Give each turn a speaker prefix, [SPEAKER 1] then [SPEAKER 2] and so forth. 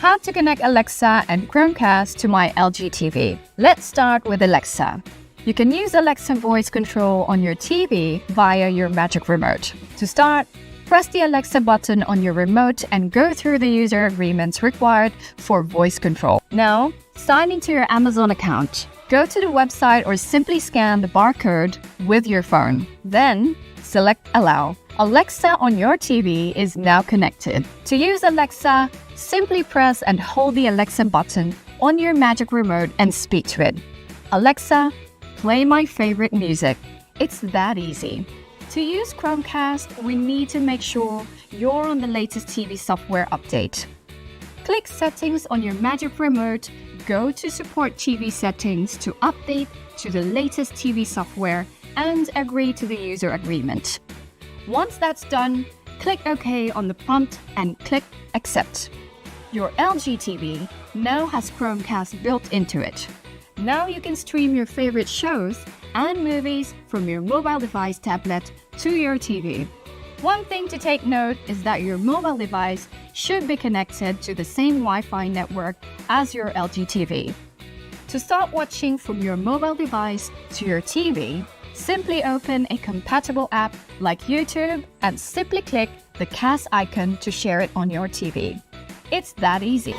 [SPEAKER 1] How to connect Alexa and Chromecast to my LG TV. Let's start with Alexa. You can use Alexa voice control on your TV via your Magic Remote. To start, press the Alexa button on your remote and go through the user agreements required for voice control. Now, sign into your Amazon account. Go to the website or simply scan the barcode with your phone. Then, select Allow. Alexa on your TV is now connected. To use Alexa, simply press and hold the Alexa button on your Magic Remote and speak to it. Alexa, play my favorite music. It's that easy. To use Chromecast, we need to make sure you're on the latest TV software update. Click Settings on your Magic Remote, go to Support TV Settings to update to the latest TV software and agree to the user agreement. Once that's done, click OK on the prompt and click Accept. Your LG TV now has Chromecast built into it. Now you can stream your favorite shows and movies from your mobile device tablet to your TV. One thing to take note is that your mobile device should be connected to the same Wi-Fi network as your LG TV. To start watching from your mobile device to your TV, simply open a compatible app like YouTube and simply click the cast icon to share it on your TV. It's that easy.